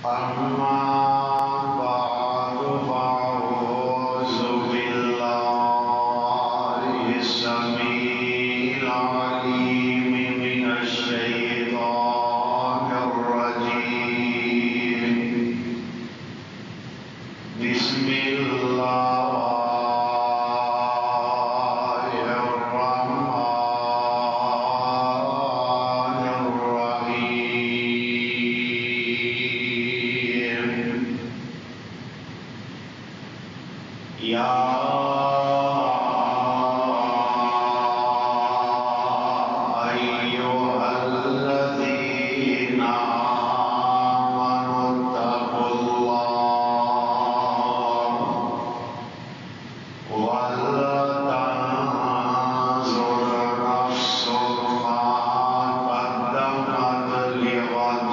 أما بعد فأعوذ بالله السميع العليم من الشيطان الرجيم. بسم الله الرحمن الرحيم. يا أيها الذين آمنوا اتقوا الله ولتنظر نفس ما قدمت لغد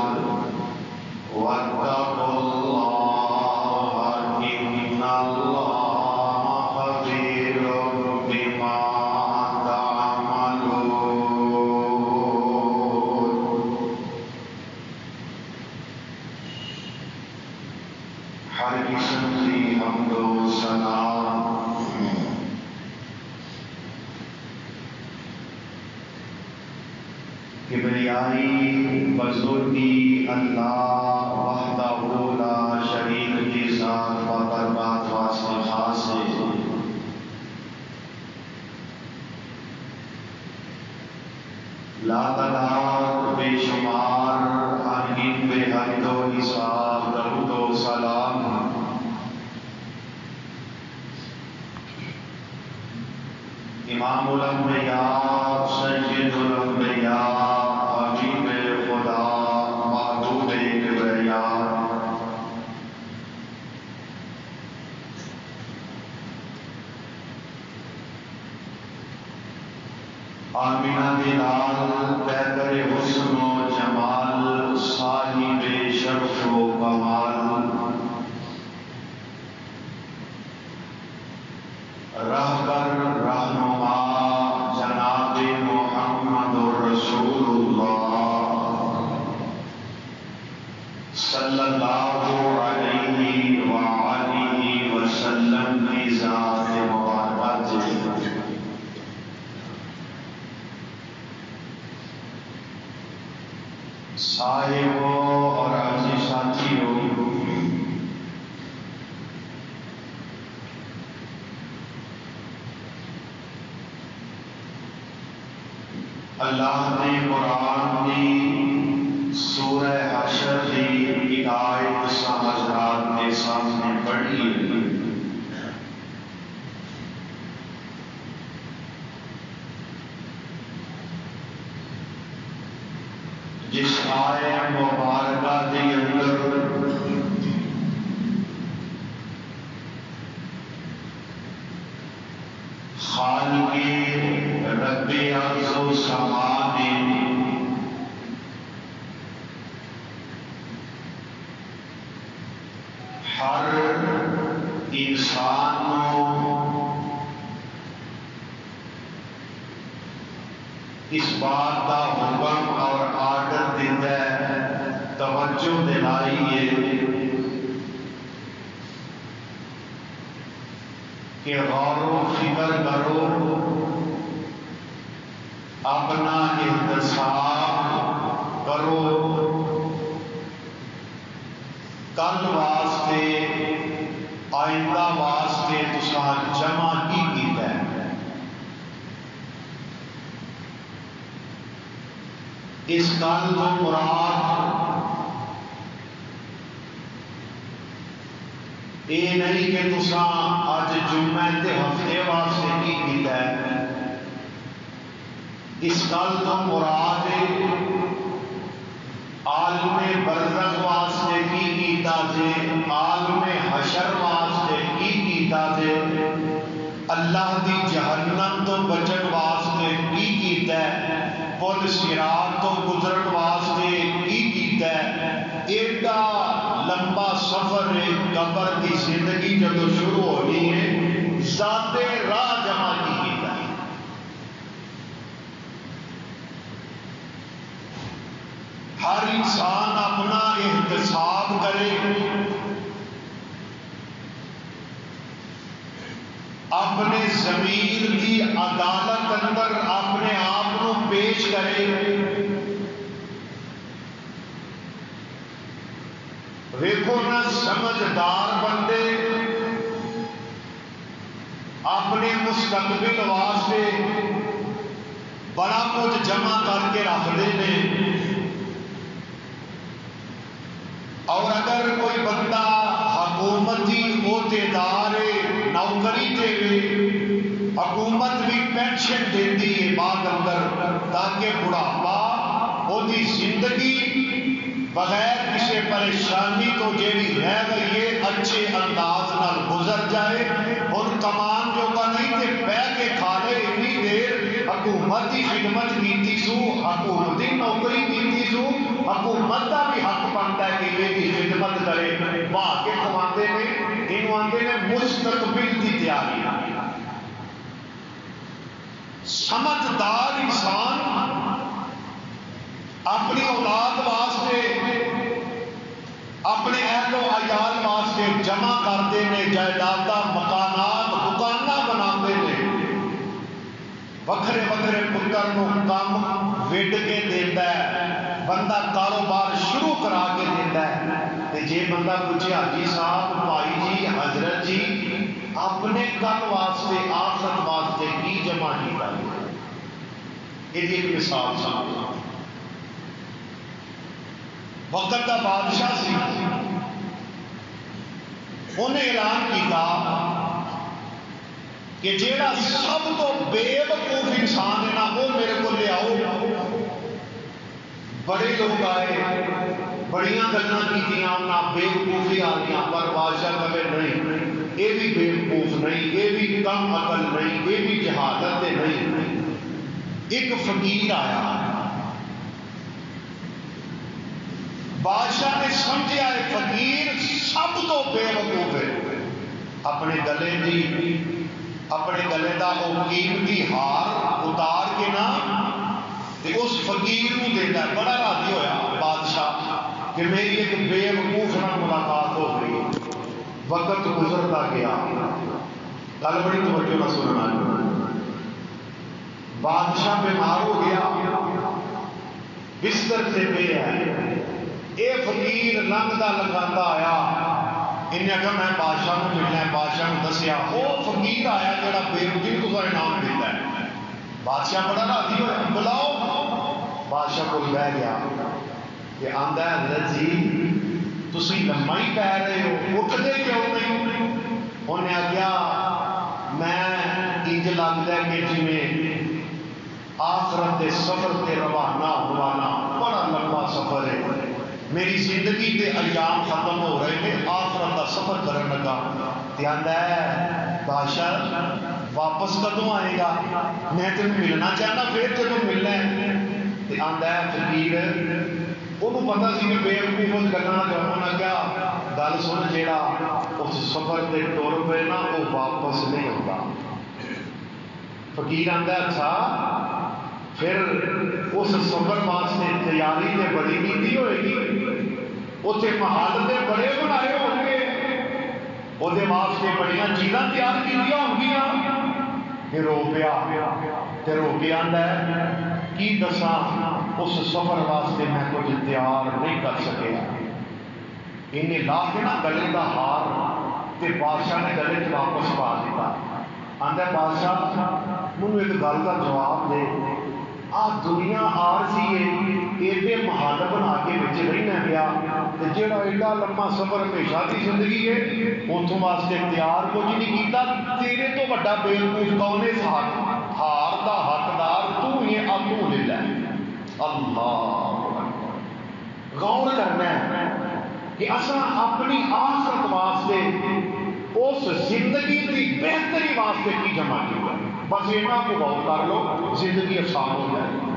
واتقوا الله إن الله خبير بما تعملون. ہر قسم کی حمد و ثنا کبریائی بزرگی اللہ وحدہ لا شریک کی ذات و برباد واسطے خاص ہے. لا تعداد بے شمار انگین بے حد و حساب درود و سلام امام الانبیاء سید الانبیاء حبیب خدا محبوب کبریاء آمینہ دلال پیکر حسن و جمال صاحب شرف و کمال رہبر رہنما جناب محمد رسول اللہ صلی اللہ علیہ وآلہ وسلم کی ذات مبارکہ سے صاحبوں اور عزیز ساتھیوں، اللہ نے قرآن کی سورہ حشر کی ایک آیت سمجھدار کے سامنے پڑھی ہے. جس آیت مبارکہ کے اندر خالق رب ارض و سما نے ہر انسان کو اس بات کا حکم اور آرڈر دیتا ہے، توجہ دلائیے کہ غور و فکر کرو، اپنا احتساب کرو، کل واسطے آئندہ واسطے تساں جمع کی کیتا ہے. اس کل تو مراد یہ نہیں کہ تساں اج جمعہ تے ہفتے واسطے کی کیتا ہے. اس کل تو مراد عالم برزخ واسطے کی کیتا جے، عالم حشر واسطے کی کیتا جے، اللہ دی جہنم تو بچن واسطے کی کیتا ہے، پل صراط تو گزرن واسطے کی کیتا ہے. ایڈا لمبا سفر ہے قبر کی زندگی جب شروع ہونی ہے، ذات راہ جمع کی کیتا ہے. ہر انسان اپنا احتساب کرے، اپنے ضمیر کی عدالت اندر اپنے آپ کو پیش کرے۔ ویکھو نا سمجھدار بندے اپنے مستقبل واسطے بڑا کچھ جمع کر کے رکھتے ہیں، اور اگر کوئی بندہ حکومتی عہدیدار نوکری دے، حکومت بھی پینشن دیتی ہے بعد اندر تاکہ بڑھاپا وہی زندگی بغیر کسی پریشانی تو جیڑی رہ گئی ہے اچھے انداز نال گزر جائے۔ اور کمان جو کا نہیں تے بہ کے کھا لے، اتنی دیر حکومت کی خدمت کیتی سو، حکومتی نوکری کیتی سو، حکومت کا بھی حق بنتا ہے کہ یہ خدمت کرے، باہ کے کماتے نے، انہوں آتے نے مستقبل کی تیاری۔ سمجھدار انسان اپنی اولاد واسطے، اپنے اہل و عیال واسطے جمع کرتے ہیں، جائیداد مکانات دکاناں بناتے ہیں، وکھرے وکھرے پتر کو کام وڈ کے دیتا ہے، بندہ کاروبار شروع کرا کے دیتا ہے۔ جی بندہ پوچھے حاجی صاحب، بھائی جی، حضرت جی، اپنے کل واسطے آخرت واسطے کی جمع کیا؟ یہ ایک مثال سامنے۔ وقت کا بادشاہ سی، انہیں اعلان کیا کہ جیڑا سب تو بے وقوف انسان ہے نا وہ میرے کو لے آؤ۔ بڑے لوگ آئے، بڑیاں گلاں کیتیاں، نہ بے وقوفی آ گیا، پر بادشاہ کہے نہیں، یہ بھی بے وقوف نہیں، یہ بھی کم عقل نہیں، یہ بھی جہالت نہیں۔ ایک فقیر آیا، بادشاہ نے سمجھا ہے فقیر سب تو بے وقوف ہے، اپنے گلے دی، اپنے گلے دا وہ قیمتی ہار اتار کے نا تے اس فقیر کو دیتا ہے۔ بڑا راضی ہویا بادشاہ کہ میری ایک بے وقوف نال ملاقات ہو گئی۔ وقت گزرتا گیا، گل بڑی توجہ نہ سننا، بادشاہ بیمار ہو گیا، بستر سے پہ ہے۔ اے فقیر لنگدا لگاتا آیا، انہیں کہا میں بادشاہ کو ملنا ہے، بادشاہ نے دسیا وہ فقیر آیا جڑا بے وقوف تو انعام دیتا ہے۔ بادشاہ بڑا راضی ہوا، بلاؤ۔ بادشاہ کو بہ گیا کہ آندا ہے حضرت جی تسی لمبا ہی پہ رہے ہو، اٹھتے کیوں نہیں؟ انہیں آخیا میں انج لگتا ہے کہ جی میں آخرت کے سفر تے روانہ ہونا، بڑا لمبا سفر ہے، میری زندگی کے ایام ختم ہو رہے ہیں، آخرت کا سفر کرنے لگا۔ آندا ہے بادشاہ واپس کدوں آئے گا؟ میں تمہیں ملنا چاہنا، پھر تمہیں ملنا ہے۔ آندا ہے فقیر انہوں پتا سی کہ بے وقوف کرنا چاہنا، کیا گل سن، جیڑا اس سفر سے ٹر پے نا وہ واپس نہیں ہوتا۔ فقیر آندا اچھا پھر اس سفر واسطے تیاری تے بڑی کیتی ہوئے گی، اتنے محل تے بڑے بنائے ہو گے، وہ واسطے بڑیاں چیزاں تیار کی ہو گیا۔ پھر رو پیا، پھر رو کے آندا ہے کی دساں اس سفر واسطے میں کچھ تیار نہیں کر سکیا۔ انہیں لا کے نا گلے کا ہار تے بادشاہ نے گلے چ واپس پا دیتا۔ آندا بادشاہ مجھے ایک گل کا جواب دے، آ دنیا عارضی ہے، ایڈے محل بنا کے بچ رہنا پیا، جہاں ایڈا لمبا سفر ہمیشہ کی زندگی ہے اتوں واسطے تیار کچھ نہیں کیتا، تیرے تو بڑا بے وقوف کون ہے؟ ہار دا حقدار تو ہی اب تو لے لے۔ اللہ غور کرنا ہے کہ اصل اپنی آخرت واسطے اس زندگی کی بہتری واسطے کی جمع کیا، بس یہاں کو غور کر لو، زندگی آسان ہو جائے۔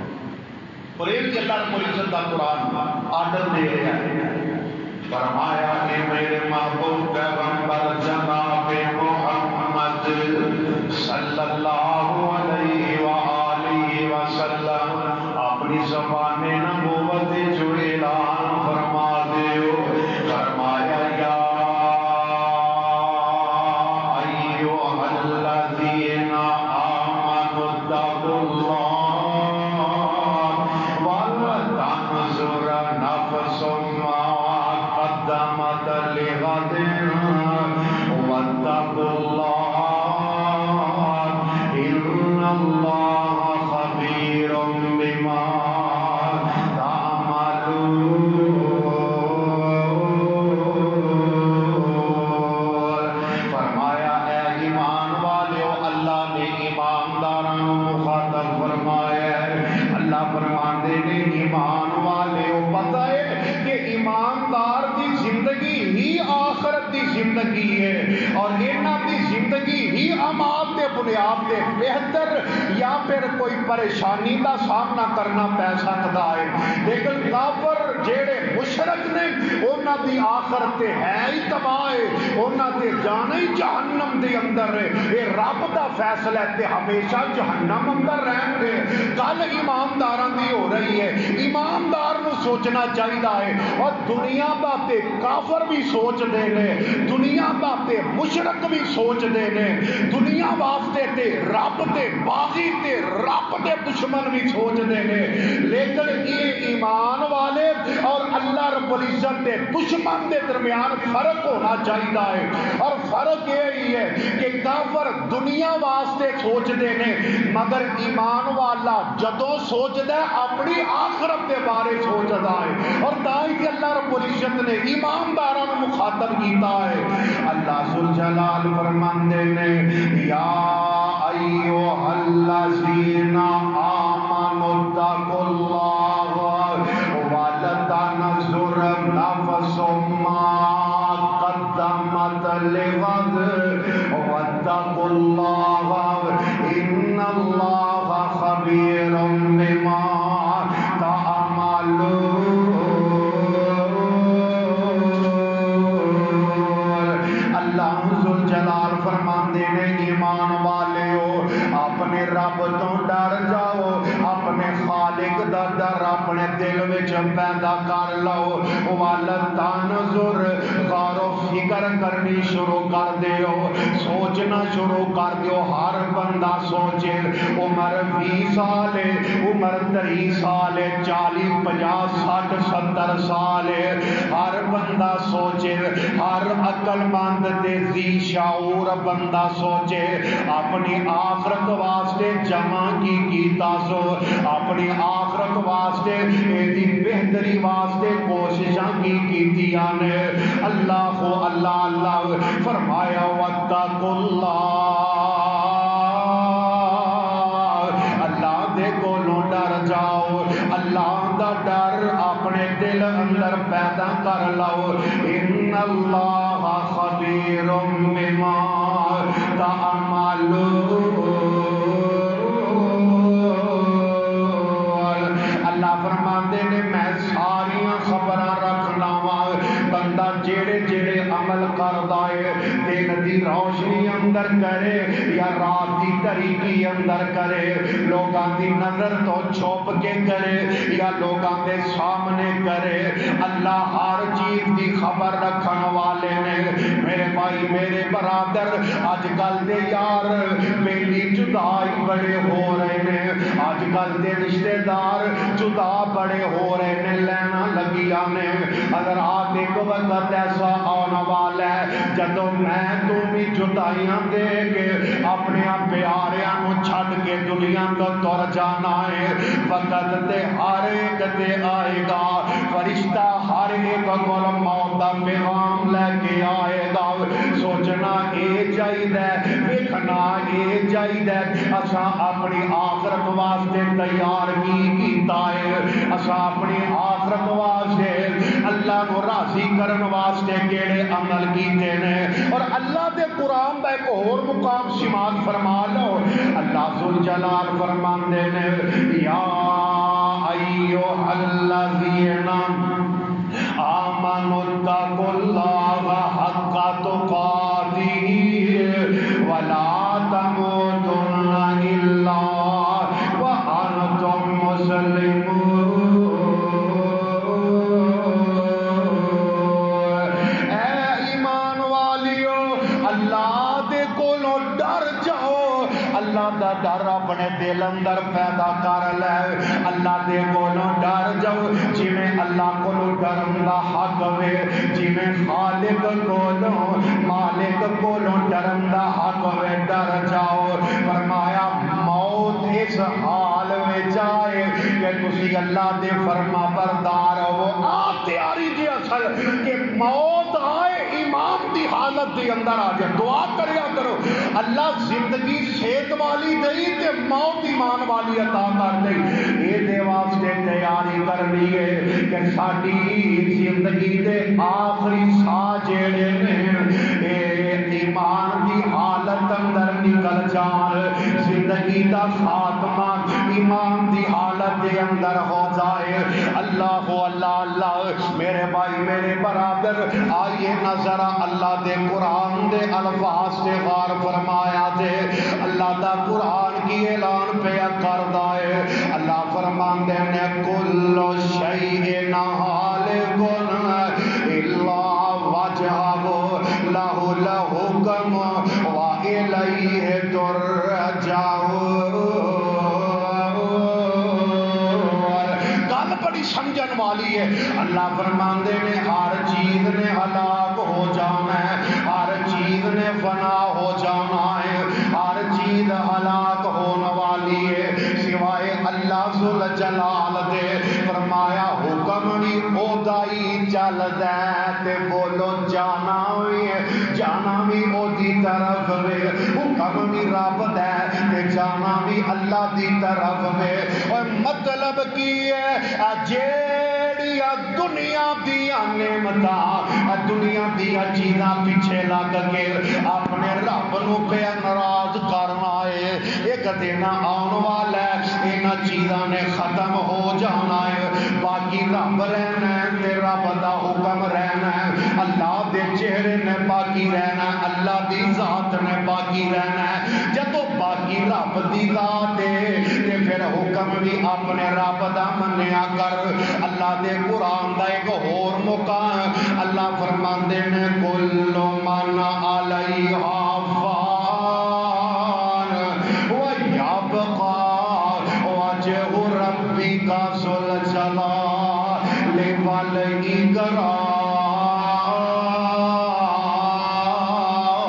اور ایک اللہ رب العزت کا قرآن آرڈر دے رہا ہے، فرمایا کہ میرے محبوب پیغمبر جناب محمد صلی اللہ علیہ وآلہ وسلم اپنی زبان نبوت جو اعلان ایمان والے پتہ ہے کہ ایماندار دی زندگی ہی آخرت دی زندگی ہے اور انہاں دی زندگی ہی اعمال دے بنیاد تے بہتر یا پھر کوئی پریشانی دا سامنا کرنا پی سکتا ہے. لیکن کافر جیڑے مشرک نے انہاں دی آخرت تے ہے ہی تباہ ہے، انہاں تے جانا ہی جہنم دے اندر ہے. یہ رب دا فیصلہ ہے تے ہمیشہ جہنم اندر رہن گے. گل ایمانداراں دی ہو رہی ہے. ایماندار نو سوچنا چاہیے ہے اور دنیا دا تے کافر بھی سوچ دے نے، دنیا دا تے مشرک بھی سوچ دے نے، دنیا واسطے تے رب تے باغی تے رب دے دشمن بھی سوچ دے نے. لیکن یہ ایمان والے اور اللہ رب العزت دے دشمن دے درمیان فرق ہونا چاہیے ہے. اور فرق یہ ہی ہے کہ کافر دنیا واسطے سوچ دے نے مگر ایمان والا جدوں سوچدا ہے اپنی آخرت دے بارے سوچدا ہے. اور تاں کہ اللہ رب العزت نے ایمانداراں نوں مخاطب کیتا ہے. اللہ ذوالجلال فرماندے نے یا ایھا الذین آمنوا اتقوا اللہ ولتنظر نفس ما قدمت لغد واتقوا اللہ ان اللہ خبیر بما تعملون. اللہ ذوالجلال فرماندے نے ایمان والےو اپنے رب تو ڈر جاؤ، اپنے خالق دا ڈر اپنے دل وچ پیدا کر لو. وَلَتَنْظُرْ غور و فکر کرنی شروع کر دیو، سوچنا شروع کر دیو. ہر بندہ سوچے عمر 20 سال ہے، عمر 30 سال ہے، 40 50 60 70 سال ہے. ہر بندہ سوچے، ہر عقل مند تے ذی شعور بندہ سوچے اپنی آخرت واسطے جمع کی کیتا سو، اپنی آخرت واسطے ایدی بہتری واسطے کوششاں کی کیتیاں نے. اللہ کو اللہ اللہ فرمایا واتقوا اللہ، اللہ دے کولوں ڈر جاؤ، اللہ دا ڈر اپنے دل اندر پیدا کر لو. ان اللہ خبیر بما تعملون. اللہ فرماندے نے میں ساریاں خبراں رکھنا وا. بندہ جیڑے جیڑے عمل کردا ہے دن دی روشنی اندر کرے یا رات دی تاریکی اندر کرے، لوگاں دی نظر تو چھپ کے کرے یا لوگاں دے سامنے کرے، اللہ ہر چیز دی خبر رکھن والے نے. میرے بھائی میرے برادر اج کل دے یار پہلی جدائی بڑے ہو رہے ہیں، اج کل دے رشتے دار جدا بڑے ہو رہے ہیں، لینا لگیاں نے. اگر آج ایک وقت ایسا آنا والا ہے جدو میں تو بھی جدائیاں دے گے اپنے پیاریاں نو چھڈ کے دنیا تو تر جانا ہے. وقت تے ہر ایک تے آئے گا، فرشتہ ہر ایک کول موت دا پیغام لے کے آئے گا. سوچنا اے چاہیے، ویکھنا اے چاہیے اساں اپنی آخرت واسطے تیار کی کیتا ہے، اساں اپنی آخرت واسطے اللہ کو راضی کرن واسطے کیڑے عمل کیتے نے. اور اللہ دے قرآن دا ایک اور مقام سماعت فرما لو. اللہ ذوالجلال فرماندے نے یا ایھا الذین آمنوا اتقوا اللہ حق تقاتہ ولا تموتن الا وانتم مسلمون. اللہ دا ڈر اپنے دل اندر پیدا کر لے. اللہ دے کولوں ڈر جاؤ جی میں اللہ کولوں ڈرن دا حق وے، جی میں خالق کولوں مالک کولوں ڈرن دا حق وے. ڈر جاؤ. فرمایا موت اس حال وچ آئے کہ تسی اللہ دے فرما بردار ہو آ تیاری جی اصل کہ موت آئے ایمان دی حالت دے اندر آ جائے دعا کریا کرو اللہ زندگی صحت والی دئی تے موت ایمان والی عطا کر دئی اے دے واسطے تیاری کرنی ہے کہ ساڈی زندگی دے آخری ساہ جڑے نے ایمان دی حالت اندر نکل جان زندگی دا خاتمہ ایمان دی حالت دے اندر ہو جائے اللہ ہو اللہ اللہ میرے بھائی میرے برادر آئیے نظر اللہ دے قرآن دے الفاظ سے غور فرمایا دے اللہ دا قرآن کی اعلان پہ کردہ ہے اللہ فرماندے نے کل شیء ہالکن الا وجہہ لہ الحکم وإلیہ ترجعون گل بڑی سمجھن والی ہے اللہ فرماندے نے ہر چیز نے ہلاک ہو جانا ہے ہر چیز نے فنا ہو جانا ہے ہر چیز ہلاک ہونے والی ہے سوائے اللہ ذل جلال دے فرمایا حکم بھی اودائی چل دے بولو جانا بھی دی طرف وے حکم بھی رب دے تے جانا بھی اللہ دی طرف وے اور مطلب کی ہے جیڑی دنیا دیا نعمتاں دنیا دیا چیزاں پیچھے لگ کے اپنے رب نو پہ ناراض کرنا ہے ایک دن آن والا ہے ان چیزاں نے ختم ہو جانا ہے باقی رب رہنا ہے تے رب دا حکم رہنا ہے اللہ دے چہرے نے باقی رہنا ہے اللہ دی ذات نے باقی رہنا ہے جدو باقی رب دی ذات ہے تے پھر حکم بھی اپنے رب دا منیا کر اللہ دے قرآن دا ایک اور مقام اللہ فرماندے نے کل من علیہا فان ویبقا وجہ ربک ذو الجلال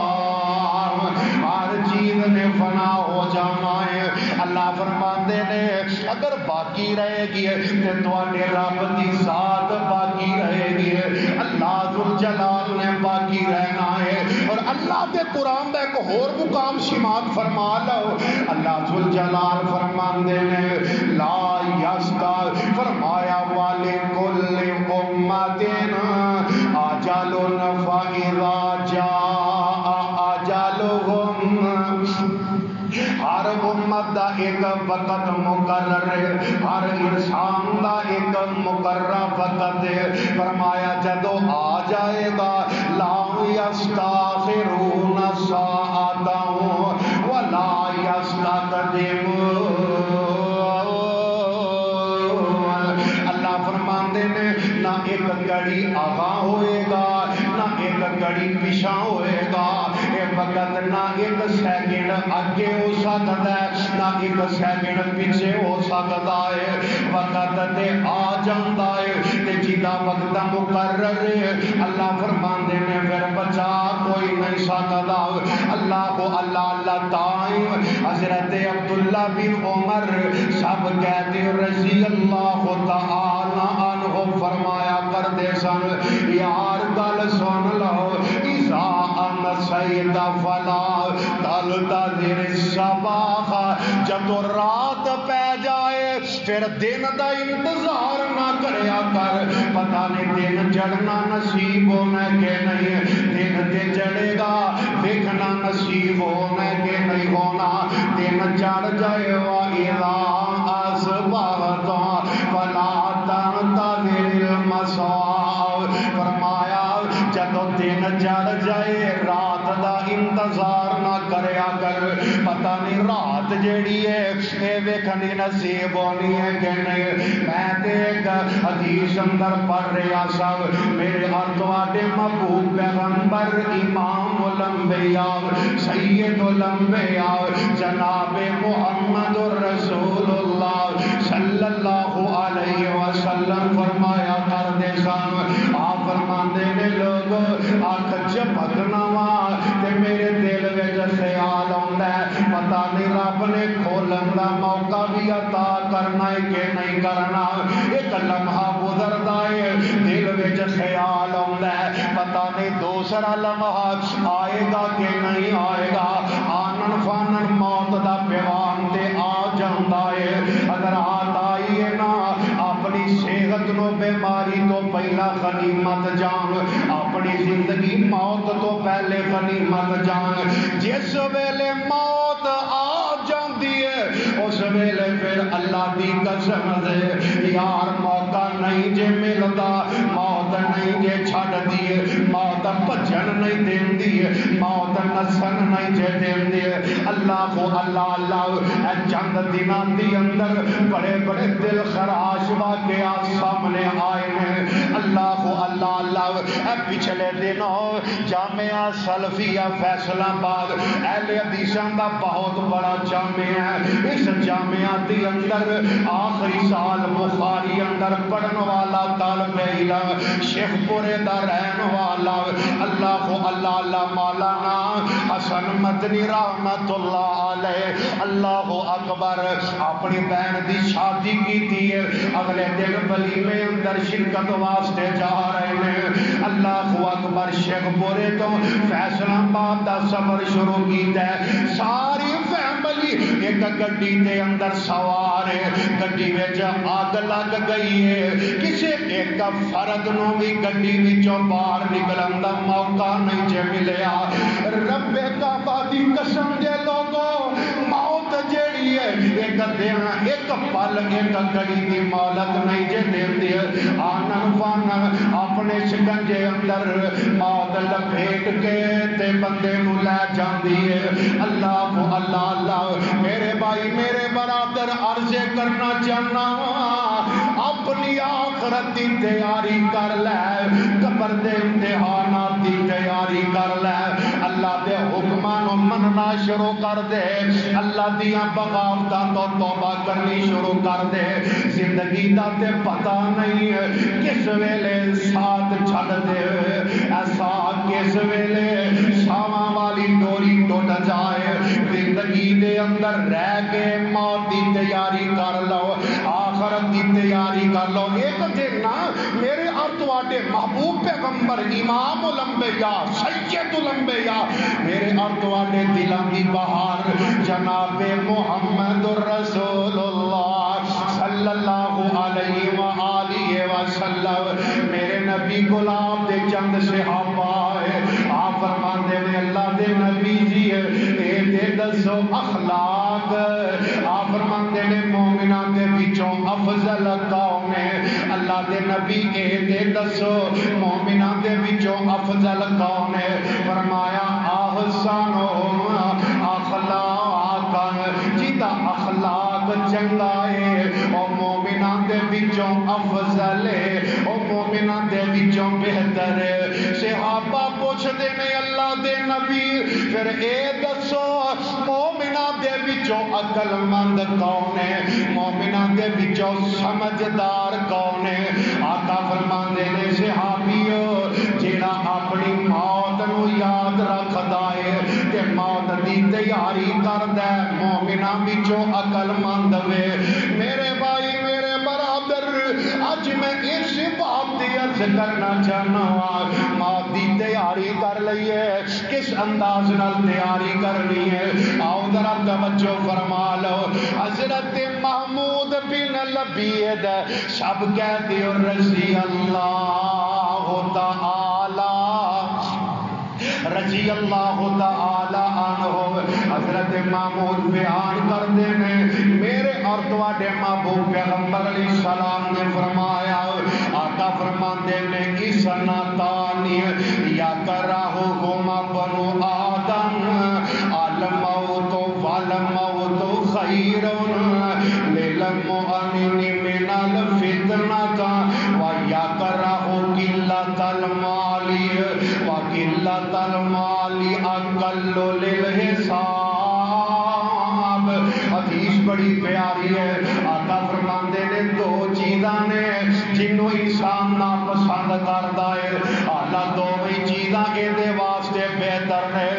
والاکرام ہر چیز نے فنا ہو جانا ہے اللہ فرماندے نے اگر باقی رہے گی تے تواڈے رب دی ذات باقی رہے گی اللہ ذل جلال نے باقی رہنا ہے اور اللہ دے قرآن دا ایک اور مقام سماعت فرما لو اللہ ذل جلال فرماندے نے لا یستا فرمایا والے کل امت اجل فاذا جاء اجلهم ہر امت دا ایک وقت مقرر ہے ہر انسان دا ایک مقرر وقت ہے فرمایا جدو آ جائے گا لا یستاخرون ساعتا ولا یستقدمون اللہ فرماندے نے نہ ایک گھڑی آگاں ہوئے گا نہ ایک گھڑی پیچھے ہوئے گا وقت نہ ایک سیکنڈ اگے ہو سکتا ہے نہ ایک سیکنڈ پیچھے ہو سکتا ہے وقت تے آ جاتا ہے تے جدا وقت مقرر ہے اللہ فرماندے نے پھر بچا کوئی نہیں سکتا اللہ کو اللہ اللہ تائم حضرت عبداللہ بن عمر سب کہتے رضی اللہ تعالی عنہ فرمایا کرتے سن یار گل سن لو اذا سید فلا تلتذر الصباح جدو رات پہ جائے پھر دن دا انتظار نہ کریا کر پتہ نہیں دن چڑھنا نصیب ہونا کہ نہیں دن تے چڑھے گا دیکھنا نصیب ہونا کہ نہیں ہونا دن چڑھ جائے وَإِذَا أَصْبَحْتَ فَلَا تَنْتَظِرِ الْمَسَاءَ فرمایا جدو دن چڑھ جائے رات دا انتظار نہ کریا کر پتہ نہیں رات جیڑی ہے اے ویکھنی نصیب ہونی ہے کہ نہیں میں تے ایک حدیث اندر پڑھ رہا سب میرے اور تواڈے محبوب پیغمبر امام الانبیاء سید الانبیاء جناب محمد رسول اللہ صلی اللہ علیہ وسلم فرمایا کرتے سن آپ فرماندے نے لوگ آنکھ جھپکنا وا تے میرے دل وچ خیال آوندا ہے پتہ نہیں رب نے کھولن کا موقع بھی عطا کرنا ہے کہ نہیں کرنا. ایک لمحہ گزرتا ہے دل وچ خیال آتا ہے پتہ نہیں دوسرا لمحہ آئے گا کہ نہیں آئے گا. آنن فانن موت دا پیغام تے آ جاندا ہے. اگر آئی ہے نا اپنی صحت نو بیماری تو پہلا غنیمت جان, اپنی زندگی موت تو پہلے غنیمت جان. جس ویلے موت آ جاندی ہے اس ویلے پھر اللہ دی قسم دے یار موقع نہیں جے ملدا, موت نہیں جے چھڈ دیے, موت بھجن نہیں دیندی, موت نسن نہیں جے دیندی. اللہ کو اللہ اللہ چند دنوں دی اندر بڑے بڑے دل خراش واقعات سامنے آئے ہیں. اللہ کو اللہ اللہ پچھلے دنوں جامعہ سلفیہ فیصل آباد اہل حدیثاں دا بہت بڑا جامعہ ہے. اس جامعہ دی اندر آخری سال بخاری اندر پڑھن والا طالب علم شیخ پورے دا رہن والا اللہ کو اللہ اللہ مولانا حسن مدنی رحمت اللہ علیہ اللہ اکبر اپنی بہن دی شادی کی تھی. اگلے دن ولیمے اندر شرکت واسطے جا رہے ہیں. اللہ اکبر شیخ پورے تو فیصل آباد دا سفر شروع کیتا ہے. ساری فیملی ایک گڈی دے اندر سوار ہے. گڈی وچ اگ لگ گئی ہے. کسی ایک فرد نو بھی گڈی وچوں باہر نکلن دا موقع نہیں جے ملیا. رب کعبہ دی قسم دے لوگوں موت جیڑی ہے ایک دن ایک پل ایک گھڑی دی مالک نہیں جے دیندی. آنن فانن اپنے شکنجے اندر موت لپیٹ کے تے بندے نو لے جاندی ہے. اللہ کو اللہ اللہ میرے بھائی میرے برادر عرض کرنا چاہنا اپنی آخرت دی تیاری کر لے, قبر دے امتحانات دی تیاری کر لے. اللہ دے حکمان نو مننا شروع کر دے, اللہ دیاں بغاوتاں تو توبہ کرنی شروع کر دے. زندگی دا تے پتہ نہیں ہے کس ویلے ساتھ چھڈ دے, ایسا کس ویلے ساواں والی ڈوری ٹوٹ جائے. زندگی دے اندر رہ کے موت دی تیاری کر لو, آخرت دی تیاری کر لو. ایک دن نا میرے اور تواڈے محبوب پیغمبر امام الانبیاء سید الانبیاء میرے اور تواڈے دلاں دی بہار جناب محمد رسول اللہ صلی اللہ علیہ وآلہ وسلم میرے نبی غلام دے چند صحابہ ہے. آپ فرماندے نے اللہ دے نبی جی اے دے دسو اخلاق. آپ فرماندے نے مومناں دے وچوں افضل قوم ہے. اللہ دے نبی اے دے دسو مومناں دے وچوں افضل قوم ہے. فرمایا احسنہم اخلاقا, جیتا اخلاق چنگا ہے او مومناں دے وچوں افضل ہے, او مومناں دے وچوں بہتر ہے. صحابہ پوچھدے نے اللہ دے نبی پھر اے دسو مومناں دے وچوں عقل مند کون ہے, مومناں دے وچوں سمجھدار کون ہے. آقا فرماندے نے صحابیو جیڑا اپنی موت نو یاد رکھدا ہے تے موت دی تیاری کردا ہے مومناں وچوں عقل مند وے. میرے بھائی میرے برادر اج میں اس بات دی عرض کرنا چاہنا ہاں موت دی تیاری کر لئیے. کس انداز نال تیاری کرنی ہے آؤ ذرا توجہ فرما لو. حضرت محمود بن لبید سب کہتے ہو رضی اللہ تعالی رضی اللہ تعالی عنہ. حضرت محمود بیان کرتے ہیں میرے اور تواڈے محبوب پیغمبر علیہ السلام نے فرمایا, آقا فرماتے ہیں اسنتانی یا کرہہما بنو آدم الموت والموت خیر للمؤمن من الفتنۃ ویکرہ قلۃ المال وقلۃ المال اقل للحساب. حدیث بڑی پیاری ہے. آقا فرماندے نے دو چیزاں نے جنوں انسان ناپسند کردا ہے اللہ دوویں چیزاں اے دے واسطے بہتر نے.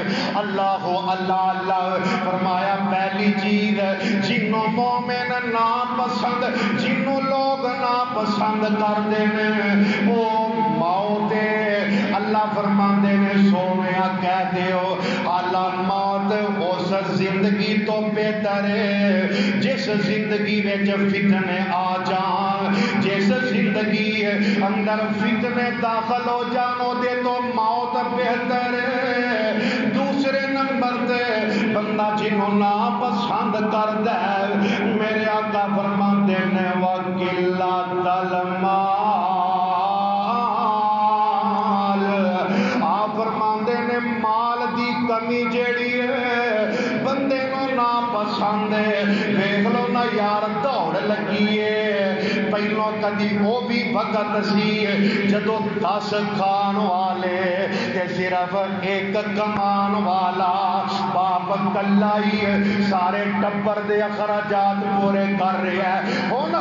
اللہ اللہ اللہ فرمایا پہلی چیز جنوں مومن نا پسند جنوں لوگ نا پسند کرتے ہیں وہ موت اللہ فرماندے نے سونیا کہہ دیو اللہ موت اس زندگی تو بہتر ہے جس زندگی میں فتنے آ جان جس زندگی اندر فتنے داخل ہو جانو دے تو موت بہتر ہے دوسرے نمبر تے بندہ جنہوں نا پسند کردا ہے میرے آقا فرماندے نے وَقِلَّةَ الْمَالِ آپ فرماندے نے مال دی کمی جیڑی ہے بندے نو نا پسند ہے دیکھ لو نا یار دوڑ لگی ہے پہلو کدی وہ بھی وقت سی جدو 10 کھان والے تے صرف ایک کمان والا باپ کلا ہی سارے ٹبر دے اخراجات پورے کر رہا ہے ہن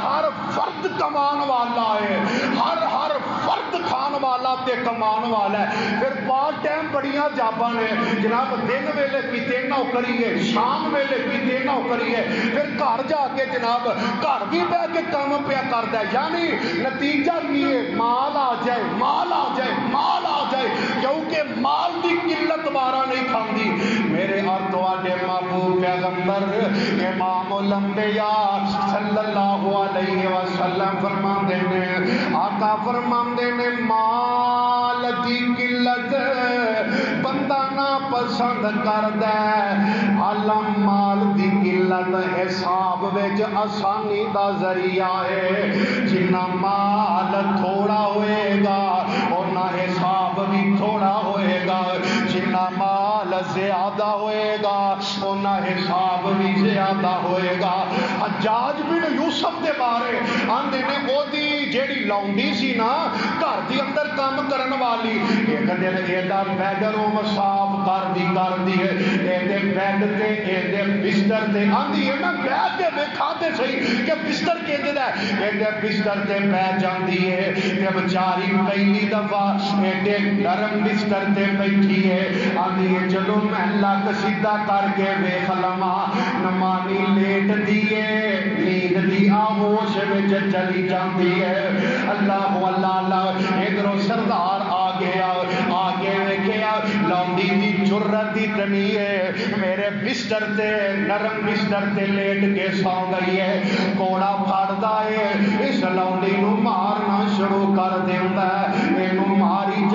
ہر فرد کمان والا ہے ہر فرد کھان والا تے کمان والا ہے پھر پارٹ ٹائم بڑیاں جاباں نے جناب دن ویلے کیتے نوکری ہے شام ویلے کیتے نوکری ہے پھر گھر جا کے جناب گھر بھی بیٹھ کے کام پیا کرتا ہے یعنی نتیجہ یہ مال آ جائے مال آ جائے مال آ جائے کیونکہ مال دی قلت بارہ نہیں کھاندی میرے اور تواڈے محبوب پیغمبر امام الانبیاء صلی اللہ علیہ وسلم فرماندے نے آقا فرماندے نے مال دی قلت بندہ نا پسند کردا ہے اللہ مال دی قلت حساب وچ آسانی دا ذریعہ ہے جنہ مال تھوڑا ہوئے گا اُنہ حساب بھی تھوڑا ہوئے گا جنہ مال زیادہ ہوئے گا اُنہ حساب بھی زیادہ ہوئے گا حجاج بن یوسف دے بارے آندے نے او دی جیڑی لونڈی سی نا گھر دی اندر کام کرن والی ایک دن ایڈا بیڈروم صاف کر دی ہے ایڈے بیڈ تے ایڈے بستر تے آندی ہے نا بیٹھ کے ویکھا تے صحیح کہ بستر کیندے ہے ایڈے بستر تے بیٹھ جاندی ہے تے بیچاری پہلی دفعہ ایڈے نرم بستر تے بیٹھی ہے آندی ہے چلو میں لک سیدھا کر کے ویکھ لواں نمانی لیٹ دیے نیند دی آغوش وچ چلی جاندی ہے اللہ اللہ ادھروں سردار آگے ویکھیا لونڈی دی جرت اتنی ہے میرے بستر تے نرم بستر تے لیٹ کے سو گئی ہے کوڑا پھڑدا ہے اس لونڈی نو مارنا شروع کر دیندا ہے اینو ماری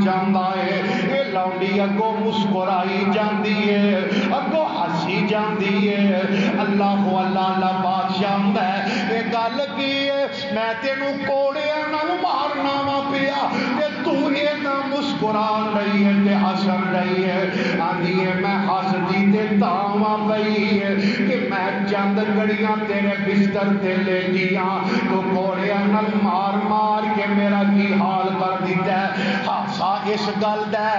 جاندا ہے اے لونڈی اگوں مسکرائی جاندی ہے اگوں ہسی جاندی ہے اللہ اللہ بادشاہ ہوندا ہے اے گل کی ہے میں تینوں کوڑیاں نال مارنا وا پیا تے تو اینا مسکران رہی ہے تے ہسن رہی ہے آندی ہے میں ہسدی تے تاواں پئی ہے کہ میں چند گھڑیاں تیرے بستر تے لیٹیاں تو کوڑیاں نال مار کے میرا کی حال کر دیتا ہے ہاسا اس گل دا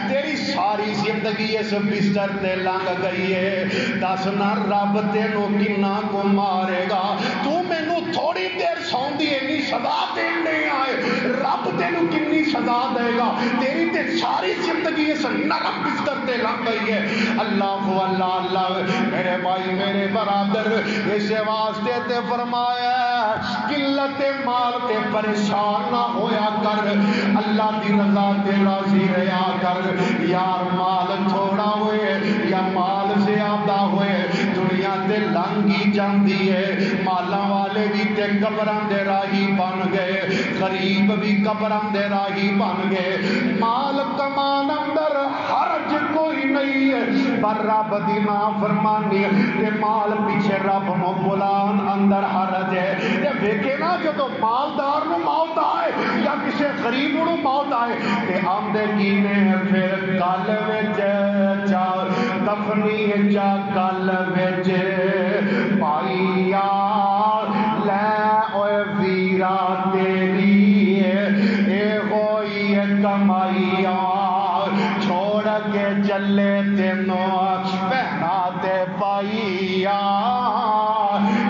تیری ساری زندگی اس بستر تے لنگ گئی ہے دس نہ رب تینوں کنا کو مارے گا تو مینوں تھوڑی دیر سوندی اینی سزا دین نہیں آئے رب تینوں کنی سزا دے گا تیری تے ساری زندگی اس نرم بستر تے لنگ گئی ہے اللہ اللہ میرے بھائی میرے برادر اس واسطے تے فرمایا قلت مال تے پریشان نہ ہویا کر اللہ دی رضا تے راضی رہیا کر یار مال تھوڑا ہوئے یا مال زیادہ ہوئے دنیا تے لنگی جاندی ہے مالاں والے بھی تے قبراں دے راہی بن گئے غریب بھی قبراں دے راہی بن گئے مال کمان اندر حرج کوئی نہیں ہے پر رب دی نافرمانی تے مال پیچھے رب نو بلان اندر حرج ہے تے ویکھے نا جدوں مالدار نو موت آئے یا کسے غریب نو موت آئے تے آندے کی نے پھر گل وچ چا دفنی چا گل وچ پائیا لے اوے ویرا تیری اے ہوئی کمائیا چھوڑ کے چلے تینوں پہنا تے پائیا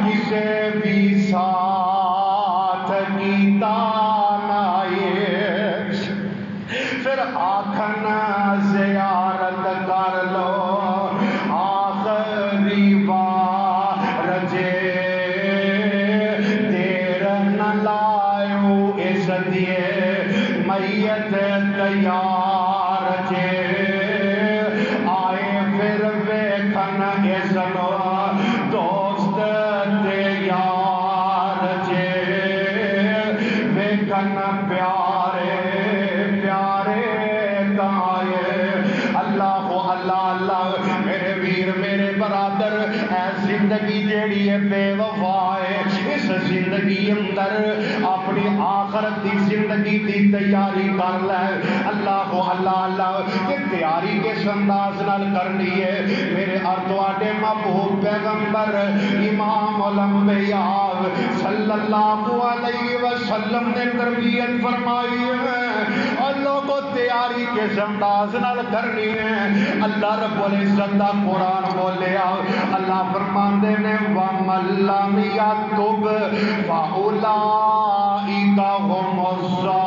کسے بھی ساتھ کیتا نہ پھر آکھن زیارت آئو اس دیے میت تیار جے آئے پھر ویکھن اس نو دوست تے یار جے ویکھن پیارے پیارے تائے اللہ اللہ اللہ میرے ویر میرے برادر اے زندگی جیڑی ہے بے وفا ہے اس زندگی اندر اپنی آخرت دی زندگی دی تیاری کر لے اللہ اللہ اللہ کہ تیاری کس انداز نال کرنی ہے میرے ارتواڈے محبوب پیغمبر امام الانبیاء صلی اللہ علیہ وسلم نے تربیت فرمائی ہے اور لوگوں تیاری کس انداز نال کرنی ہے اللہ رب العزت دا قرآن بولیا اللہ فرماندے نے وَمَن لَّمْ يَتُبْ فَأُولَٰئِكَ هُمُ الظَّالِمُونَ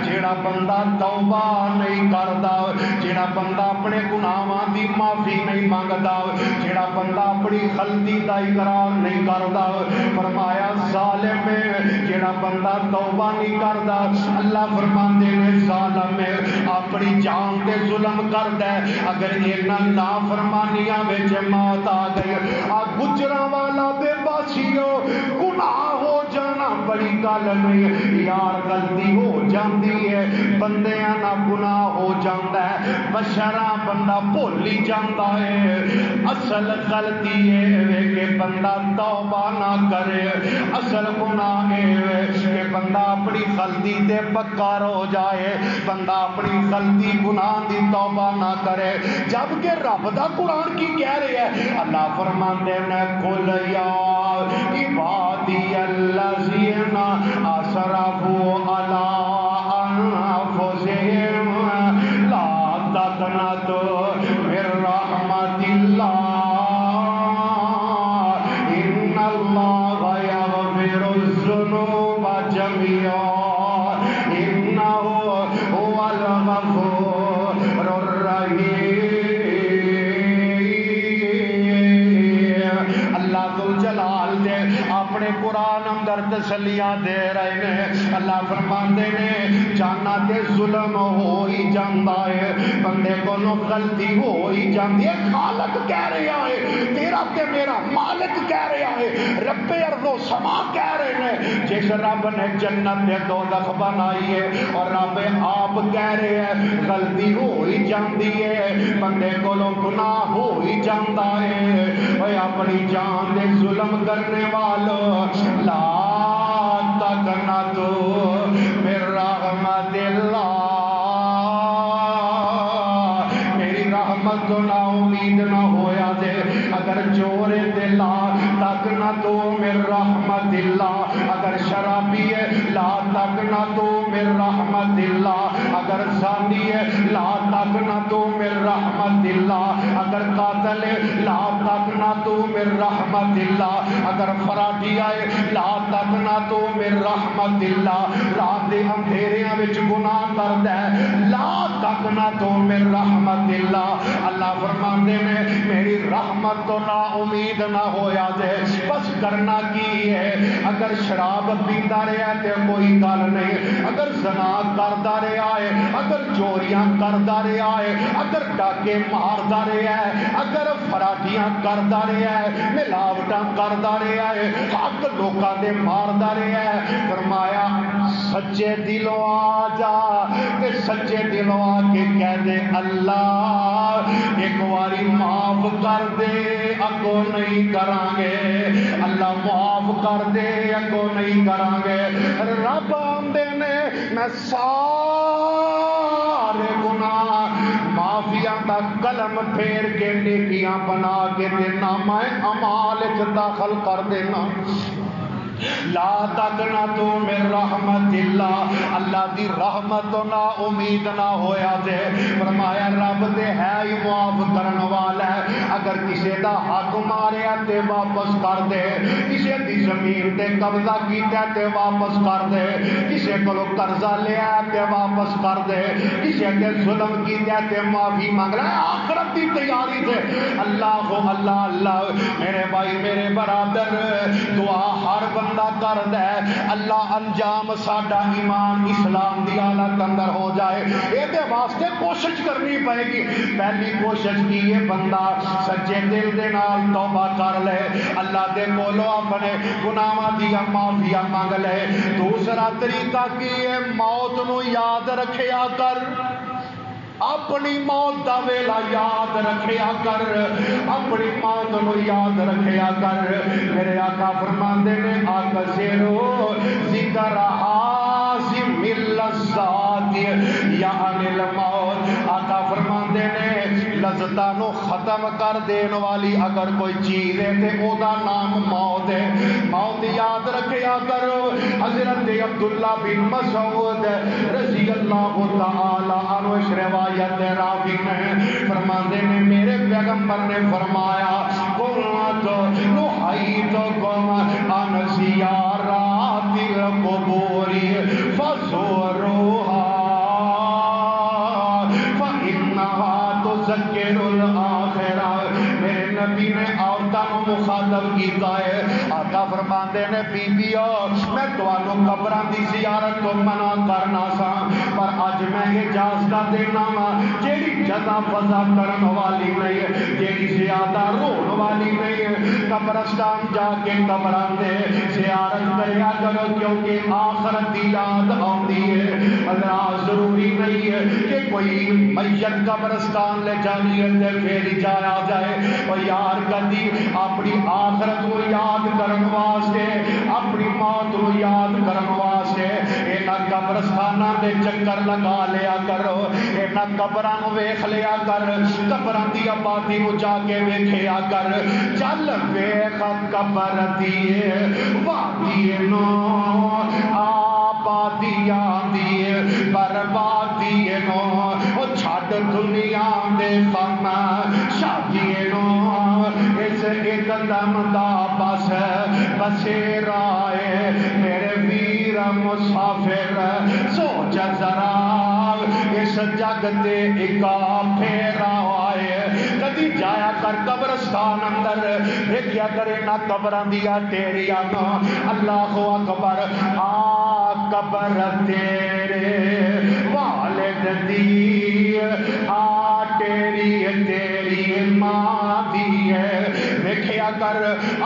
جیڑا بندہ توبہ نہیں کردا جیڑا بندہ اپنے گناہاں دی معافی نہیں مانگدا جیڑا بندہ اپنی غلطی دا اقرار نہیں کردا فرمایا ظالم ہے جیڑا بندہ توبہ نہیں کردا اللہ فرماندے نے ظالم ہے اپنی جان تے ظلم کردا ہے اگر انہاں نافرمانیاں وچ موت آ گئی آ گجراں والا بے باسیو گناہ ہو جانا بڑی گل نہیں یار غلطی ہو جاندی ہے بندیاں نہ گناہ ہو جاندا ہے بشرا بندہ بھول ہی جاندا ہے اصل غلطی ہے کہ بندہ توبہ نہ کرے اصل گناہ ہے کہ بندہ اپنی غلطی تے پکار ہو جائے بندہ اپنی غلطی گناہ دی توبہ نہ کرے جبکہ رب دا قرآن کی کہہ رہے ہیں اللہ فرماندے نے قل یا عبادی الذین اسرفوا علی انفسہم لا تقنطوا من رحمت اللہ ان اللہ یغفر الذنوب جميعا انہ هو الغفور الرحیم اللہ ذو جلال دے اپنے قرآن اندر تسلیاں دے رہے ہیں اللہ فرماندے نے جانا تے ظلم ہو ہی جاندا ہے بندے کو غلطی ہو ہی جاندی ہے خالق کہہ رہا ہے تیرا تے میرا مالک کہہ رہا ہے رب ارض و سما کہہ رہے ہیں جس رب نے جنت تے دوزخ بنائی ہے اور رب آپ کہہ رہے ہیں غلطی ہو ہی جاندی ہے بندے کو گناہ ہو ہی جاندا ہے اوے اپنی جان دے ظلم کرنے والوں لا تقنطوا من رحمت اللہ میری رحمت تو نا امید نہ ہویا دے اگر چورے دے لا تقنطوا من رحمت اللہ اگر شرابی ہے لا تقنطوا من رحمت اللہ اگر زانی ہے لا تقنطوا من رحمت اللہ اگر قاتل ہے لا تقنطوا من رحمت اللہ اگر فراڈی آئے لا تقنطوا من رحمت اللہ رات دے اندھیریاں وچ گناہ کردا ہے لا تقنطوا من رحمت اللہ اللہ فرماندے نے میری رحمت تو نا امید نہ ہویا دے بس کرنا کی ہے اگر شراب پیندا رہا تے کوئی گل نہیں اگر زنا کردا رہا ہے اگر چوریاں کردا رہا ہے اگر ڈاکے ماردا رہا ہے اگر فراڈیاں کردا رہا ہے ملاوٹاں کردا رہا ہے حق لوکاں دے ماردا رہا ہے فرمایا سچے دلوں آ جا تے سچے دلوں آ کے کہہ دے اللہ ایک باری معاف کر دے اگوں نہیں کران گے اللہ معاف کر دے اگوں نہیں کران گے رب آندے نے میں سارے گناہ معافیاں دا قلم پھیر کے نیکیاں بنا کے تے نامہ اعمال وچ داخل کر دینا لا تقنطوا من رحمت اللہ، اللہ دی رحمت تو نا امید نہ ہویا جے۔ فرمایا رب تے ہے ہی معاف کرن والا ہے، اگر کسی دا حق ماریا تے واپس کر دے، کسی دی زمین تے قبضہ کیتا تے واپس کر دے، کسی کولو قرضہ لیا تے واپس کر دے، کسی تے ظلم کیتا تے معافی مانگ لے، آخرت دی تیاری تے اللہ ہو اللہ اللہ۔ میرے بھائی میرے برادر، دعا ہر بندہ کر دے اللہ انجام ساڈا ایمان اسلام دی حالت اندر ہو جائے، یہ واسطے کوشش کرنی پائے گی۔ پہلی کوشش کی ہے بندہ سچے دل دے نال توبہ کر لے، اللہ دے کولو اپنے گناہاں دی معافی مانگ لے۔ دوسرا طریقہ کی ہے موت نو یاد رکھیا کر، اپنی موت دا ویلا یاد رکھیا کر، اپنی موت نو یاد رکھیا کر۔ میرے آقا فرماندے نے اکثرو ذکر حازم اللذات یعنی الموت، آقا فرماندے نے لذتاں نو ختم کر دین والی اگر کوئی چیز ہے تے او دا نام موت ہے، موت یاد رکھیا کرو۔ حضرت عبداللہ بن مسعود رضی اللہ تعالی عنہ روایت راوی میں فرماندے نے میرے پیغمبر نے فرمایا قوت نحیتکم عن زیارات القبور فزوروها فإنها تذکر الآخرہ۔ میرے نبی نے عورتوں کو مخاطب کیتا ہے، آقا فرماندے نے بیبیو میں تانوں قبراں دی زیارت تو منع کرنا سا، پر اج میں اجازت دینا وا جیڑی جزا فضا کرن والی نہیں ہے، جیڑی زیادہ رون والی نہیں ہے، قبرستان جا کے قبراں دے زیارت کریا کرو، کیونکہ آخرت دی یاد آتی ہے۔ حضرات ضروری نہیں ہے کہ کوئی میت قبرستان لے جانی ہے پھر ہی جایا جائے، اور یار کدی اپنی آخرت کو یاد کرن واسطے، اپنی موت کو یاد کرن واسطے انہاں قبرستاناں دے چکر لگا لیا کرو، انہاں قبراں نو ویکھ لیا کر، قبراں دی آبادی نو جا کے ویکھیا کر، چل ویکھ قبر دی وادی نو آبادیاں دی بربادی نو، او چھڈ دنیا دے غم شادی نو، اس ایک دم دا بس بسیرا ہے میرے ویر مسافر، سوچ ذرا اس جگ تے ایک پھیرا آئے، کدی جایا کر قبرستان اندر دیکھیا کرے نہ قبراں دیا ٹیریاں، اللہ اکبر آ قبر تیرے والد دی آ تیری تیری ماں دی ہے، ویکھیا کر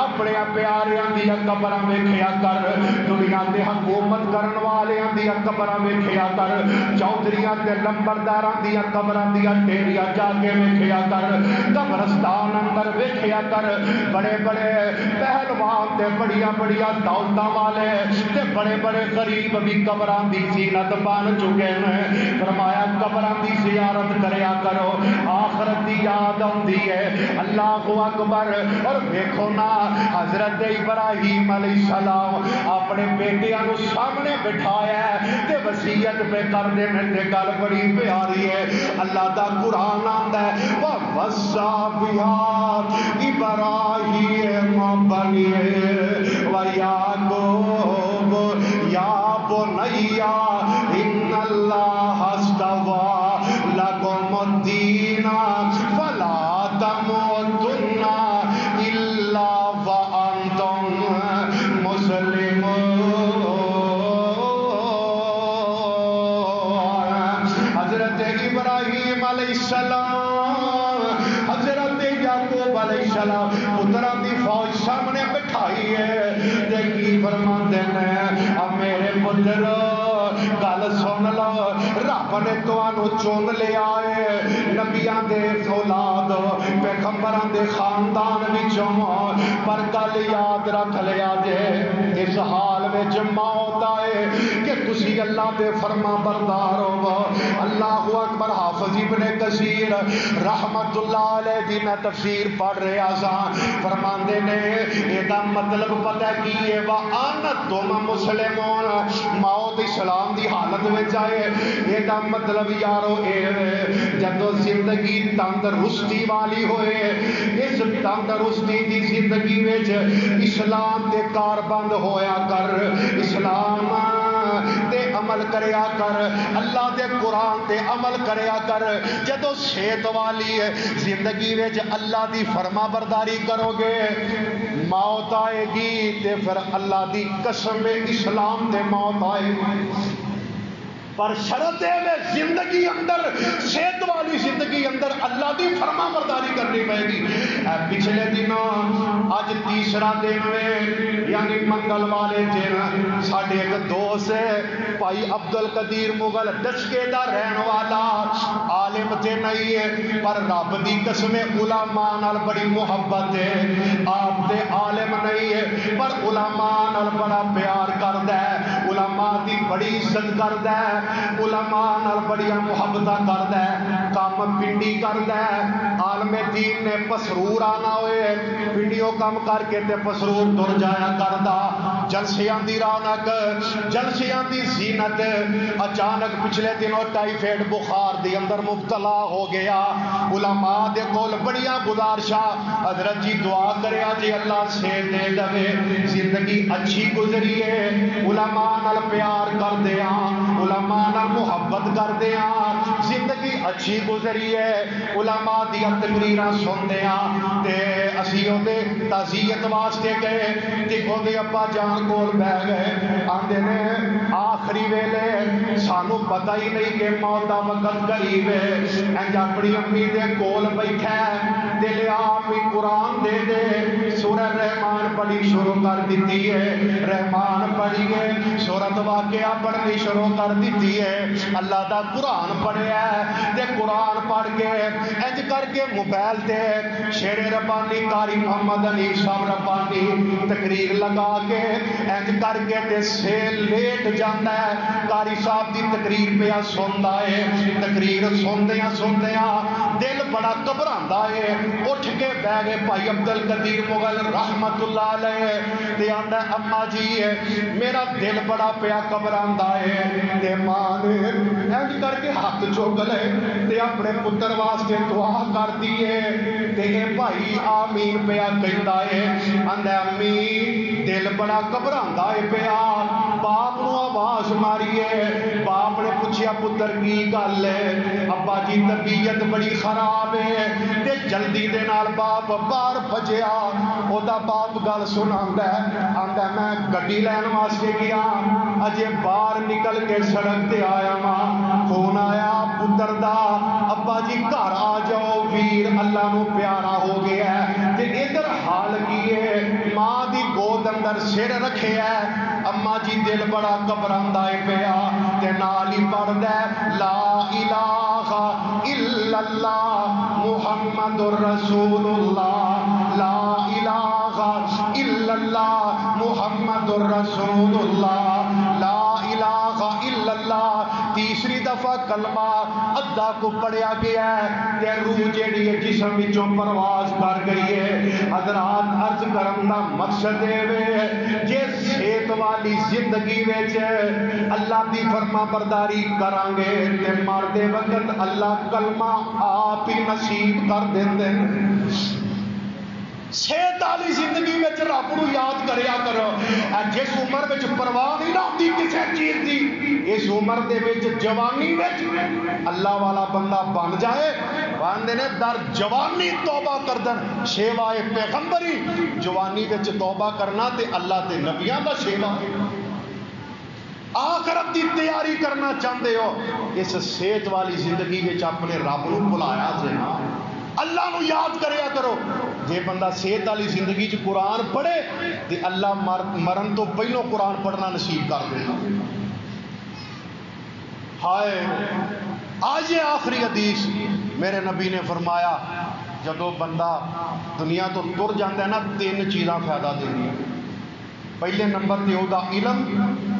اپنے پیاریاں دیا قبراں ویکھیا کر، دنیا تے حکومت کرن والیاں دیا قبراں ویکھیا کر، چودھریاں تے لمبرداراں دیا قبراں دیا ٹیریاں جا کے ویکھیا کر، قبرستان اندر ویکھیا کر، بڑے بڑے پہلوان تے بڑیاں بڑیاں دولتاں والے تے بڑے بڑے غریب بھی قبراں دی زینت بن چکے ہیں، فرمایا قبراں دی زیارت کریا کرو، آخرت دی یاد آندی ہے۔ اللہ اکبر۔ اور دیکھو نا حضرت ابراہیم علیہ السلام اپنے بیٹیاں نو سامنے بٹھایا ہے تے وصیت پہ کر دے، تے گل بڑی پیاری ہے، اللہ دا قرآن آندا ہے وَوَصَّى بِهَا إِبْرَاهِيمُ بَنِيهِ وَيَعْقُوبُ يَا بُنَيَّ إِنَّ اللَّهَ اصْطَفَىٰ لَكُمُ الدِّينَ فَلَا تَمُوتُنَّ إِلَّا وَأَنْتُمْ مُسْلِمُونَ۔ حضرت ابراہیم علیہ السلام، حضرت یعقوب علیہ السلام پتراں دی فوج سامنے بٹھائی ہے، تے کی فرماندے نے اب میرے پتر گل سن لو، رب نے تانوں چن لیا ہے نبیاں دے اولاد پیغمبراں دے خاندان وچوں، پر گل یاد رکھ لیا جے اس حال وچ موت آئے کہ تسی اللہ دے فرما بردار ہو. اللہ اکبر. حافظ ابن کثیر رحمت اللہ علیہ دی میں تفسیر پڑھ رہا سا, فرماندے نے یہ مطلب پتہ کی ہے وَأَنْتُمْ مُسْلِمُونَ, موت اسلام دی حالت میں آئے. یہ مطلب یارو جدو زندگی تندرستی والی ہوئے, اس تندرستی دی زندگی میں اسلام دے کار بند ہویا کر, اسلام تے عمل کریا کر, اللہ دے قرآن تے عمل کریا کر. جدو صحت والی زندگی میں اللہ دی فرما برداری کرو گے, موت آئے گی تے پھر اللہ دی قسم اسلام تے موت آئے گی. پر شرط ہے زندگی اندر, صحت والی زندگی اندر اللہ دی فرما برداری کرنی پائے گی. پچھلے دنوں اج تیسرا دن میں یعنی منگل والے دن ساڈے ایک دوست بھائی عبد القدیر مغل ڈسکے دا رہن والا, عالم تے نہیں ہے پر رب دی قسم علماء نال بڑی محبت ہے. آپ تے عالم نہیں ہے پر علماء نال بڑا پیار کردا ہے, علماء دی بڑی عزت کردا ہے, علماء نال بڑی محبت کردا ہے. کام پنڈی کردا ہے. عالم دین نے پسرور آنا ہوئے پنڈیوں کام کر کے تے پسرور تر جایا کردا. جلسیاں دی رونق, جلسیاں دی زینت. اچانک پچھلے دنوں ٹائیفائڈ بخار دی اندر مبتلا ہو گیا. علماء دے کول بڑیاں گزارشاں, حضرت جی دعا کریا جی اللہ سے دے دے, زندگی اچھی گزری ہے, علماء نال پیار کر دیا, علماء نال محبت کر دیا, زندگی اچھی گزری ہے. علماء دیا تقریراں سن دیا تے اسی او دے تعزیت واسطے گئے تے او دے ابا جان کول بہ گئے. آندے نے آخری ویلے سانو پتہ ہی نہیں کہ موت دا وقت قریب ہے. انج اپنی امی دے کول بیٹھا ہے تے لیا امی قرآن دے دے, سورہ رحمان پڑھی شروع کر دیتی ہے. رحمان پڑھی ہے, سورۃ واقعہ پڑھنی شروع کر دیتی ہے. اللہ دا قرآن پڑھیا ہے تے قرآن پڑھ کے انج کر کے موبائل تے شیر ربانی قاری محمد علی صاحب ربانی تقریر لگا کے انج کر کے تے سے لیٹ جاندا ہے. قاری صاحب دی تقریر پہ سندا ہے. تقریر سندیاں دل بڑا گھبراندا ہے. اٹھ کے بہ گئے بھائی عبد القدیر مغل رحمت اللہ علیہ تے آندا اما جی میرا دل بڑا پیا گھبراندا ہے. تے ماں نے انج کر کے ہاتھ چوک لے تے اپنے پتر واسطے دعا کر دیے تے اے بھائی آمین پیا کہندا ہے. آندا امی دل بڑا گھبراندا ہے پیا. باپ نو آواز ماریے. باپ نے پوچھیا پتر کی گل ہے؟ ابا جی طبیعت بڑی خراب ہے. تے جلدی دے نال باپ باہر بھجیا. او دا باپ گل سناندا ہے, آندا میں گڈی لین واسطے گیا, اجے باہر نکل کے سڑک تے آیا ماں فون آیا پتر دا, ابا جی گھر آ جاؤ ویر اللہ نو پیارا ہو گیا ہے. تے ادھر حال کی ہے, ماں دی گود اندر سر رکھے ہے. اما جی دل بڑا گھبراندا ہے پیا تے نال ہی پڑھدا ہے لا الہ الا اللہ محمد رسول اللہ, لا الہ الا اللہ محمد رسول اللہ, لا الہ الا اللہ. تیسری دفعہ کلمہ ادھا کو پڑھیا گیا ہے کہ روح جیڑی ہے جسم وچوں پرواز کر گئی ہے. حضرات عرض کرن دا مقصد ہے جے صحت والی زندگی وچ اللہ دی فرما برداری کران گے تے مردے وقت اللہ کلمہ آپ ہی نصیب کر دیندے. صحت والی زندگی میں رب نو یاد کریا کرو. جس عمر میں پرواہ نہیں نہ ہوتی کسی چیز کی, اس عمر دے وچ جوانی وچ اللہ والا بندہ بن جائے. باندے نے در جوانی توبہ کردن شیوائے پیغمبری. جوانی وچ توبہ کرنا تے اللہ تے نبیاں دا شیوا. آخرت دی تیاری کرنا چاہتے ہو اس صحت والی زندگی وچ اپنے رب نو بلایا جے نا, اللہ نو یاد کریا کرو. جے بندہ صحت والی زندگی چ قرآن پڑھے تے اللہ مرن تو پہلو قرآن پڑھنا نصیب کر دے. ہائے آج یہ آخری حدیث میرے نبی نے فرمایا جدو بندہ دنیا تو تر جاتا ہے نا, تین چیزاں فائدہ دینی. پہلے نمبر تے وہ علم،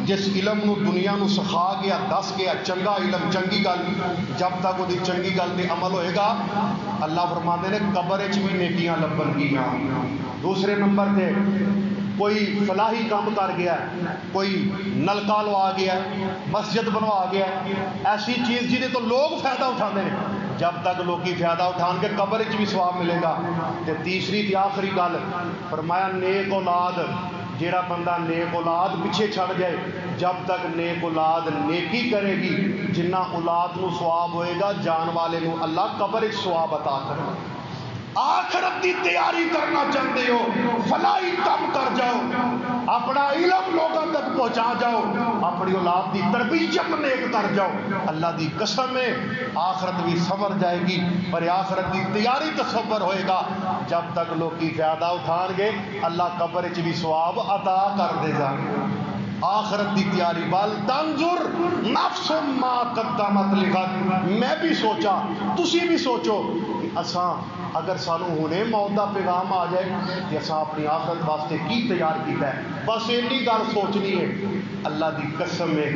جس علم نو دنیا نو سکھا گیا، دس گیا، چنگا علم، چنگی گل، جب تک وہ چنگی گل تے عمل ہوئے گا اللہ فرماتے نے قبر وچ بھی نیکیاں لبن گیاں۔ دوسرے نمبر تے کوئی فلاحی کام کر گیا، کوئی نلکا لوا گیا، مسجد بنوا گیا، ایسی چیز جنہیں تو لوگ فائدہ اٹھاتے ہیں، جب تک لوگ فائدہ اٹھان کے قبر وچ بھی ثواب ملے گا۔ تے تیسری تے آخری گل فرمایا نیک اولاد، جیڑا بندہ نیک اولاد پیچھے چھڑ جائے، جب تک نیک اولاد نیکی کرے گی جنہ اولاد نو ثواب ہوئے گا جان والے نو اللہ قبر وچ ثواب عطا کرے گا۔ آخرت کی تیاری کرنا چاہتے ہو فلاحی کام کر جاؤ، اپنا علم لوگوں تک پہنچا جاؤ، اپنی اولاد کی تربیت نیک کر جاؤ، اللہ دی قسم ہے آخرت بھی سنور جائے گی، پر آخرت کی تیاری تصور ہوئے گا جب تک لوگ فائدہ اٹھان گے اللہ قبر وچ بھی ثواب عطا کر دے گا۔ آخرت دی تیاری بل تنظر نفس ما قدمت لغد، میں بھی سوچا تسی بھی سوچو کہ اساں اگر سانو ہونے موت دا پیغام آ جائے کہ اساں اپنی آخرت واسطے کی تیار کیتا ہے، بس اینی گل سوچنی ہے۔ اللہ دی قسم ہے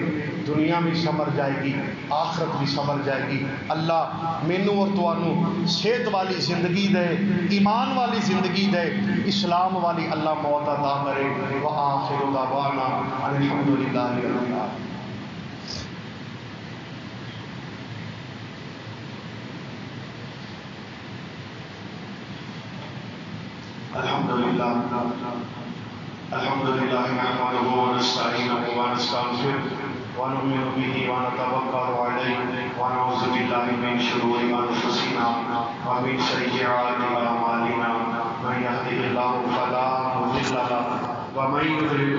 دنیا بھی سمر جائے گی، آخرت بھی سمر جائے گی۔ اللہ مینوں اور تانوں صحت والی زندگی دے، ایمان والی زندگی دے، اسلام والی اللہ موت عطا کرے۔ وآخر دعوانا الحمدللہ رب العالمین۔ الحمدللہ نحمده ونستعینه ونستغفره ونؤمن به ونتوکل علیہ ونعوذ باللہ من شرور انفسنا ومن سیئات اعمالنا من یهده اللہ فلا مضل له ومن یضلل